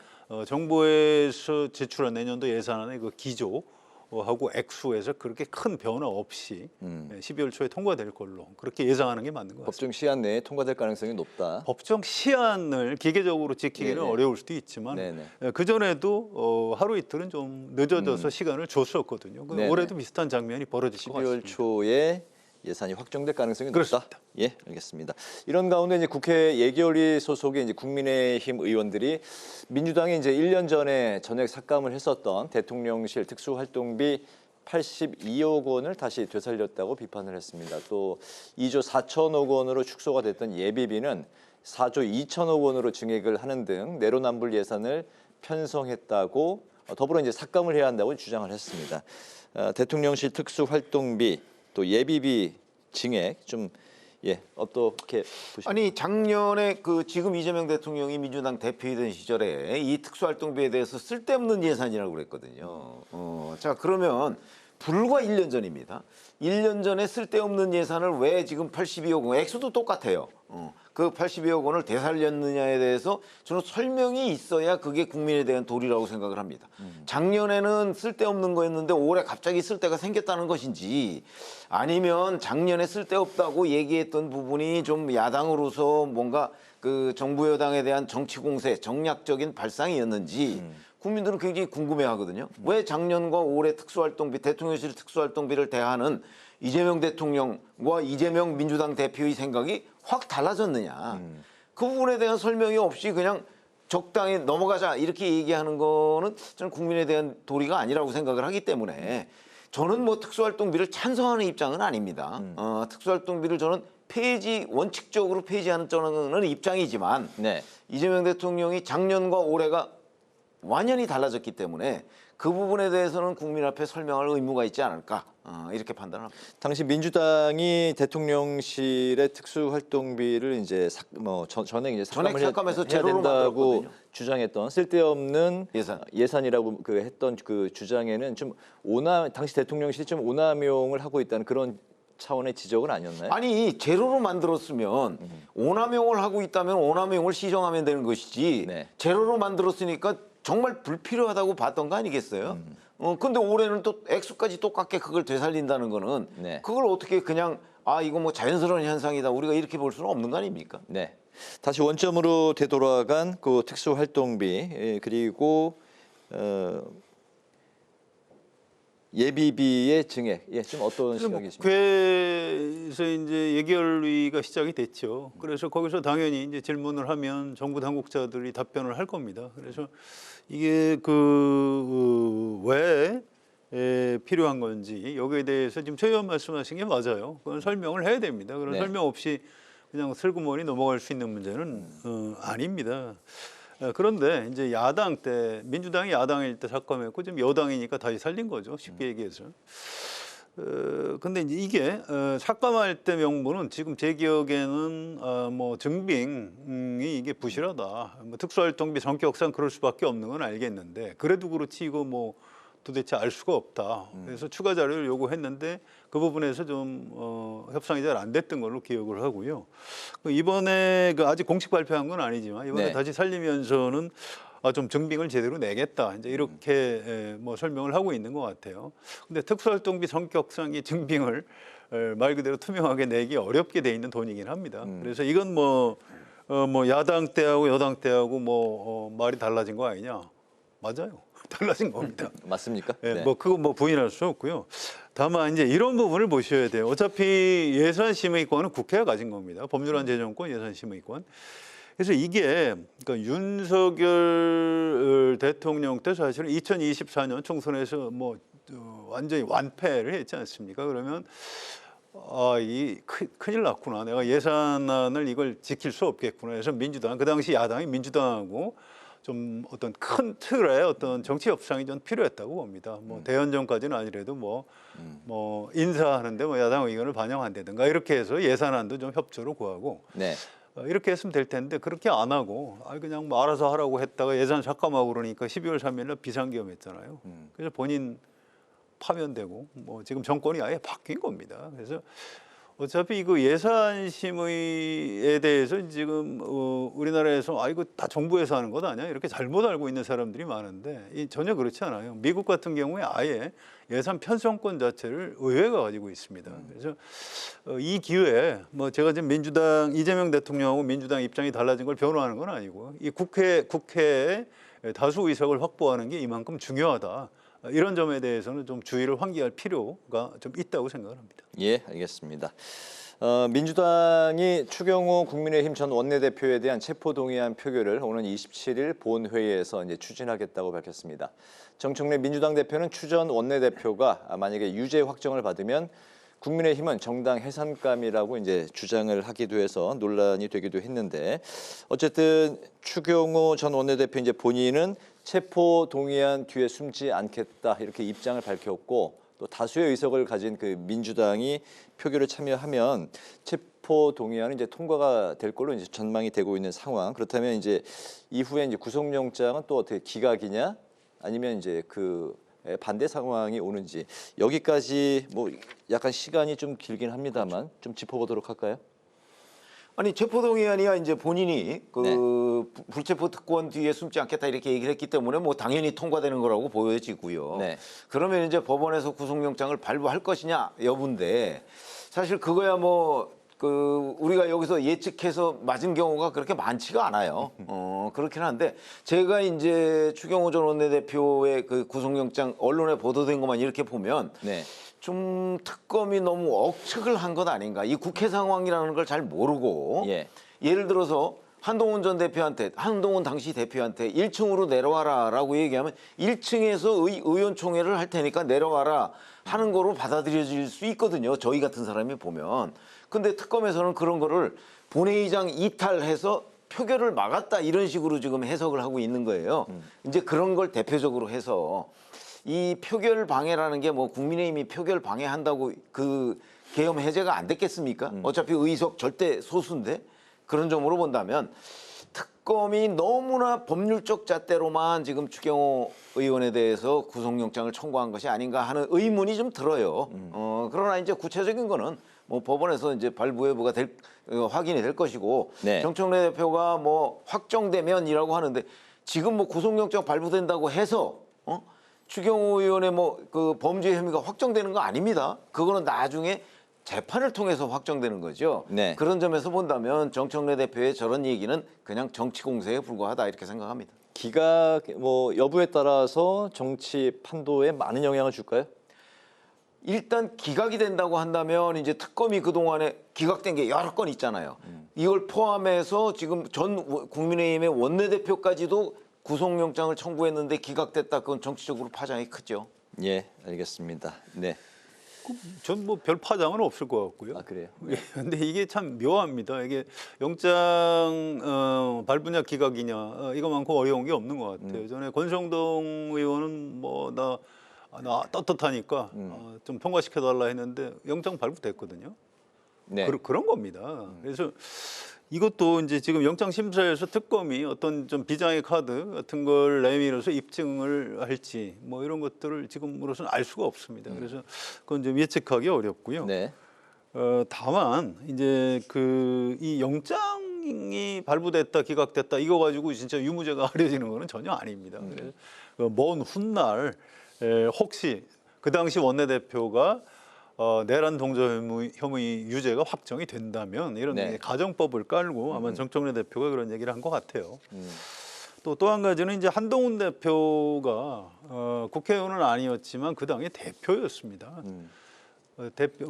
정부에서 제출한 내년도 예산안의 그 기조하고 액수에서 그렇게 큰 변화 없이 12월 초에 통과될 걸로 그렇게 예상하는 게 맞는 것 같습니다. 법정 시한 내에 통과될 가능성이 높다. 법정 시한을 기계적으로 지키기는 어려울 수도 있지만 그 전에도 하루 이틀은 좀 늦어져서 시간을 줬었거든요. 올해도 비슷한 장면이 벌어질 것 같습니다. 12월 초에 예산이 확정될 가능성이 높다. 그렇습니다. 예, 알겠습니다. 이런 가운데 이제 국회 예결위 소속의 이제 국민의힘 의원들이 민주당이 이제 1년 전에 전액 삭감을 했었던 대통령실 특수활동비 82억 원을 다시 되살렸다고 비판을 했습니다. 또 2조 4천억 원으로 축소가 됐던 예비비는 4조 2천억 원으로 증액을 하는 등 내로남불 예산을 편성했다고 더불어 이제 삭감을 해야 한다고 주장을 했습니다. 대통령실 특수활동비 또 예비비 증액 좀 어떻게 보십니까? 아니 작년에 그 지금 이재명 대통령이 민주당 대표이던 시절에 이 특수활동비에 대해서 쓸데없는 예산이라고 그랬거든요. 자 그러면 불과 1년 전입니다. 1년 전에 쓸데없는 예산을 왜 지금 82억 원, 액수도 똑같아요. 그 82억 원을 되살렸느냐에 대해서 저는 설명이 있어야 그게 국민에 대한 도리라고 생각을 합니다. 작년에는 쓸데없는 거였는데 올해 갑자기 쓸데가 생겼다는 것인지, 아니면 작년에 쓸데없다고 얘기했던 부분이 좀 야당으로서 뭔가 그 정부 여당에 대한 정치 공세, 정략적인 발상이었는지 국민들은 굉장히 궁금해하거든요. 왜 작년과 올해 특수활동비, 대통령실 특수활동비를 대하는 이재명 대통령과 이재명 민주당 대표의 생각이 확 달라졌느냐. 그 부분에 대한 설명이 없이 그냥 적당히 넘어가자 이렇게 얘기하는 거는 저는 국민에 대한 도리가 아니라고 생각을 하기 때문에 저는 뭐 특수활동비를 찬성하는 입장은 아닙니다. 특수활동비를 저는 원칙적으로 폐지하는 저는 입장이지만 이재명 대통령이 작년과 올해가 완전히 달라졌기 때문에 그 부분에 대해서는 국민 앞에 설명할 의무가 있지 않을까 이렇게 판단합니다. 당시 민주당이 대통령실의 특수활동비를 이제 전액 이제 삭감해서 해야 제로로 된다고 만들었거든요. 주장했던 쓸데없는 예산이라고 했던 그 주장에는 좀 당시 대통령실이 좀 오남용을 하고 있다는 그런 차원의 지적은 아니었나요? 아니 제로로 만들었으면 오남용을 하고 있다면 오남용을 시정하면 되는 것이지 제로로 만들었으니까 정말 불필요하다고 봤던 거 아니겠어요? 근데 올해는 또 액수까지 똑같게 그걸 되살린다는 거는 그걸 어떻게 그냥 이거 뭐 자연스러운 현상이다 우리가 이렇게 볼 수는 없는 거 아닙니까? 네. 다시 원점으로 되돌아간 그 특수활동비 그리고 예비비의 증액, 좀 어떤 시각이십니까? 국회에서 이제 예결위가 시작이 됐죠. 그래서 거기서 당연히 이제 질문을 하면 정부 당국자들이 답변을 할 겁니다. 그래서 이게 왜 필요한 건지 여기에 대해서 지금 최 의원 말씀하신 게 맞아요. 그건 설명을 해야 됩니다. 그런 설명 없이 그냥 슬그머니 넘어갈 수 있는 문제는 아닙니다. 그런데 이제 야당 때 민주당이 야당일 때 삭감했고 지금 여당이니까 다시 살린 거죠. 쉽게 얘기해서. 근데 이제 이게 삭감할 때 명분은 지금 제 기억에는 뭐 증빙이 이게 부실하다. 뭐 특수활동비 성격상 그럴 수밖에 없는 건 알겠는데 그래도 그렇지 이거 뭐 도대체 알 수가 없다. 그래서 추가 자료를 요구했는데 그 부분에서 좀 협상이 잘 안 됐던 걸로 기억을 하고요. 이번에 아직 공식 발표한 건 아니지만 이번에 다시 살리면서는 좀 증빙을 제대로 내겠다. 이제 이렇게 뭐 설명을 하고 있는 것 같아요. 근데 특수활동비 성격상의 증빙을 말 그대로 투명하게 내기 어렵게 돼 있는 돈이긴 합니다. 그래서 이건 뭐 야당 때하고 여당 때하고 말이 달라진 거 아니냐? 맞아요. 달라진 겁니다. 맞습니까? 네. 뭐 그거 뭐 부인할 수 없고요. 다만 이제 이런 부분을 보셔야 돼요. 어차피 예산심의권은 국회가 가진 겁니다. 법률안 제정권, 예산심의권. 그래서 이게 그러니까 윤석열 대통령 때 사실은 2024년 총선에서 뭐 완전히 완패를 했지 않습니까? 그러면 큰일 났구나. 내가 예산안을 이걸 지킬 수 없겠구나. 그래서 민주당 그 당시 야당이 민주당하고 좀 어떤 큰 틀의 어떤 정치 협상이 좀 필요했다고 봅니다. 뭐 대연정까지는 아니래도 뭐 인사하는데 뭐 야당 의견을 반영한다든가 이렇게 해서 예산안도 좀 협조를 구하고 이렇게 했으면 될 텐데 그렇게 안 하고 그냥 뭐 알아서 하라고 했다가 예산 삭감하고 그러니까 12월 3일 날 비상기업했잖아요. 그래서 본인 파면되고 뭐 지금 정권이 아예 바뀐 겁니다. 그래서 어차피 이거 예산심의에 대해서 지금 우리나라에서 이거 다 정부에서 하는 것 아니야? 이렇게 잘못 알고 있는 사람들이 많은데 전혀 그렇지 않아요. 미국 같은 경우에 아예 예산 편성권 자체를 의회가 가지고 있습니다. 그래서 이 기회에 뭐 제가 지금 민주당 이재명 대통령하고 민주당 입장이 달라진 걸 변호하는 건 아니고 이 국회에 다수 의석을 확보하는 게 이만큼 중요하다. 이런 점에 대해서는 좀 주의를 환기할 필요가 좀 있다고 생각합니다. 예, 알겠습니다. 민주당이 추경호 국민의힘 전 원내대표에 대한 체포동의안 표결을 오는 27일 본회의에서 이제 추진하겠다고 밝혔습니다. 정청래 민주당 대표는 추 전 원내대표가 만약에 유죄 확정을 받으면 국민의힘은 정당 해산감이라고 이제 주장을 하기도 해서 논란이 되기도 했는데 어쨌든 추경호 전 원내대표 이제 본인은 체포 동의안 뒤에 숨지 않겠다 이렇게 입장을 밝혔고 또 다수의 의석을 가진 그 민주당이 표결에 참여하면 체포 동의안은 이제 통과가 될 걸로 이제 전망이 되고 있는 상황. 그렇다면 이제 이후에 이제 구속영장은 또 어떻게 기각이냐 아니면 이제 그 반대 상황이 오는지 여기까지 뭐 약간 시간이 좀 길긴 합니다만 좀 짚어보도록 할까요? 아니 체포동의안이야 이제 본인이 불체포 특권 뒤에 숨지 않겠다 이렇게 얘기를 했기 때문에 뭐 당연히 통과되는 거라고 보여지고요. 그러면 이제 법원에서 구속영장을 발부할 것이냐 여부인데 사실 그거야 뭐 우리가 여기서 예측해서 맞은 경우가 그렇게 많지가 않아요. 그렇긴 한데 제가 이제 추경호 전 원내대표의 그 구속영장 언론에 보도된 것만 이렇게 보면 좀 특검이 너무 억측을 한 것 아닌가. 이 국회 상황이라는 걸 잘 모르고 예를 들어서 한동훈 당시 대표한테 1층으로 내려와라라고 얘기하면 1층에서 의원총회를 할 테니까 내려와라 하는 거로 받아들여질 수 있거든요. 저희 같은 사람이 보면. 근데 특검에서는 그런 거를 본회의장 이탈해서 표결을 막았다 이런 식으로 지금 해석을 하고 있는 거예요. 이제 그런 걸 대표적으로 해서 이 표결 방해라는 게 뭐 국민의힘이 표결 방해한다고 그 계엄 해제가 안 됐겠습니까? 어차피 의석 절대 소수인데 그런 점으로 본다면 특검이 너무나 법률적 잣대로만 지금 추경호 의원에 대해서 구속영장을 청구한 것이 아닌가 하는 의문이 좀 들어요. 그러나 이제 구체적인 거는 뭐 법원에서 이제 발부 여부가 확인이 될 것이고 네. 정청래 대표가 뭐 확정되면이라고 하는데 지금 뭐 구속영장 발부된다고 해서 추경호 의원의 뭐 그 범죄 혐의가 확정되는 거 아닙니다. 그거는 나중에 재판을 통해서 확정되는 거죠. 네. 그런 점에서 본다면 정청래 대표의 저런 얘기는 그냥 정치 공세에 불과하다 이렇게 생각합니다. 기각 뭐 여부에 따라서 정치 판도에 많은 영향을 줄까요? 일단 기각이 된다고 한다면 이제 특검이 그동안에 기각된 게 여러 건 있잖아요. 이걸 포함해서 지금 전 국민의힘의 원내대표까지도 구속영장을 청구했는데 기각됐다. 그건 정치적으로 파장이 크죠. 예, 알겠습니다. 네. 전 뭐 별 파장은 없을 것 같고요. 아, 그래요? 근데 이게 참 묘합니다. 이게 영장 발부냐 기각이냐 이거만큼 어려운 게 없는 것 같아요. 전에 권성동 의원은 뭐 나 떳떳하니까 좀 통과시켜달라 했는데 영장 발부됐거든요. 네. 그런 겁니다. 그래서 이것도 이제 지금 영장 심사에서 특검이 어떤 좀 비장의 카드 같은 걸 내밀어서 입증을 할지 뭐 이런 것들을 지금으로서는 알 수가 없습니다. 그래서 그건 좀 예측하기 어렵고요. 네. 다만 이제 그 이 영장이 발부됐다 기각됐다 이거 가지고 진짜 유무죄가 가려지는 거는 전혀 아닙니다. 그래서 먼 훗날 혹시 그 당시 원내대표가 내란 동조 혐의 유죄가 확정이 된다면 이런 네. 가정법을 깔고 아마 정청래 대표가 그런 얘기를 한 것 같아요. 또 한 가지는 이제 한동훈 대표가 국회의원은 아니었지만 그 당의 대표였습니다.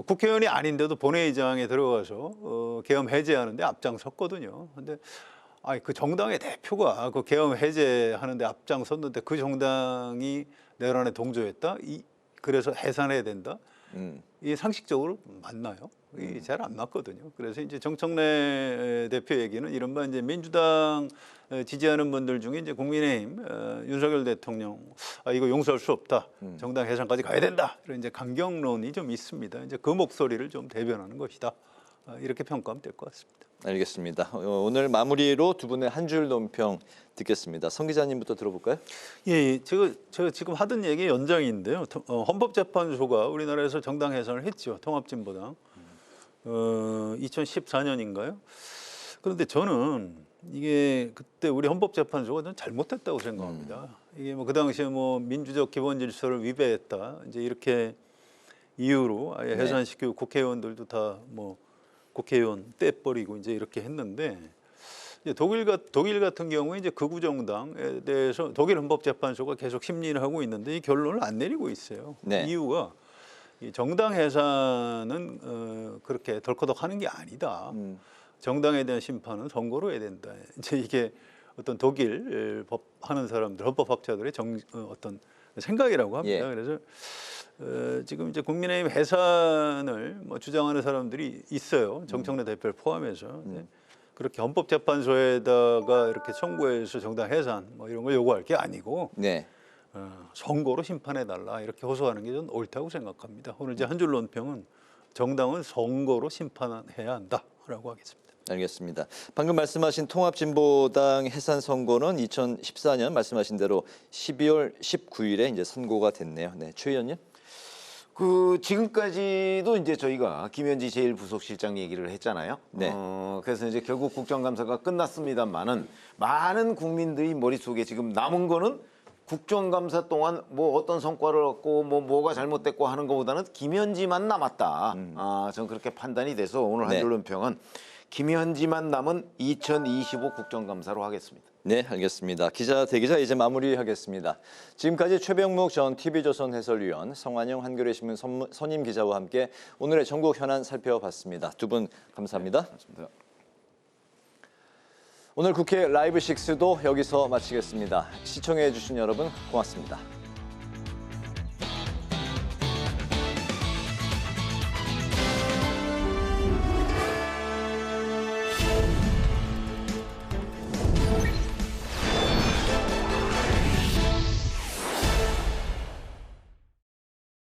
국회의원이 아닌데도 본회의장에 들어가서 계엄 해제하는데 앞장섰거든요. 근데 그 정당의 대표가 그 계엄 해제하는데 앞장섰는데 그 정당이 내란에 동조했다? 그래서 해산해야 된다? 이 상식적으로 맞나요? 이 잘 안 맞거든요. 그래서 이제 정청래 대표 얘기는 이른바 이제 민주당 지지하는 분들 중에 이제 국민의힘 윤석열 대통령 이거 용서할 수 없다. 정당 해산까지 가야 된다. 이런 이제 강경론이 좀 있습니다. 이제 그 목소리를 좀 대변하는 것이다. 이렇게 평가하면 될 것 같습니다. 알겠습니다. 오늘 마무리로 두 분의 한 줄 논평 듣겠습니다. 성 기자님부터 들어볼까요? 예, 제가 지금 하던 얘기 연장인데요. 헌법재판소가 우리나라에서 정당 해산을 했죠. 통합진보당. 2014년인가요? 그런데 저는 이게 그때 우리 헌법재판소가 좀 잘못했다고 생각합니다. 이게 뭐 그 당시에 뭐 민주적 기본 질서를 위배했다. 이제 이렇게 이유로 아예 해산시키고 국회의원들도 다 뭐 국회의원 떼버리고 이제 이렇게 했는데 이제 독일 같은 경우에 이제 극우 정당에 대해서 독일 헌법재판소가 계속 심리를 하고 있는데 이 결론을 안 내리고 있어요. 네. 이유가 이 정당 해산은 그렇게 덜커덕 하는 게 아니다. 정당에 대한 심판은 선고로 해야 된다. 이제 이게 어떤 독일 법 하는 사람들, 헌법학자들의 어떤 생각이라고 합니다. 그래서 지금 이제 국민의힘 해산을 뭐 주장하는 사람들이 있어요. 정청래 대표를 포함해서. 그렇게 헌법재판소에다가 이렇게 청구해서 정당 해산 뭐 이런 걸 요구할 게 아니고 선고로 심판해달라 이렇게 호소하는 게 좀 옳다고 생각합니다. 오늘 이제 한 줄 논평은 정당은 선고로 심판해야 한다라고 하겠습니다. 알겠습니다. 방금 말씀하신 통합진보당 해산 선고는 2014년 말씀하신 대로 12월 19일에 이제 선고가 됐네요. 네, 최 의원님. 지금까지도 이제 저희가 김현지 제1부속실장 얘기를 했잖아요. 네. 그래서 이제 결국 국정감사가 끝났습니다만은 많은 국민들이 머릿속에 지금 남은 거는 국정감사 동안 뭐 어떤 성과를 얻고 뭐가 잘못됐고 하는 것보다는 김현지만 남았다. 저는 그렇게 판단이 돼서 오늘 한 줄 논평은 김현지만 남은 2025 국정감사로 하겠습니다. 네, 알겠습니다. 기자, 대기자 이제 마무리하겠습니다. 지금까지 최병묵 전 TV조선 해설위원, 성완영 한겨레신문 선임 기자와 함께 오늘의 전국 현안 살펴봤습니다. 두 분 감사합니다. 고맙습니다. 오늘 국회 라이브 6도 여기서 마치겠습니다. 시청해 주신 여러분 고맙습니다.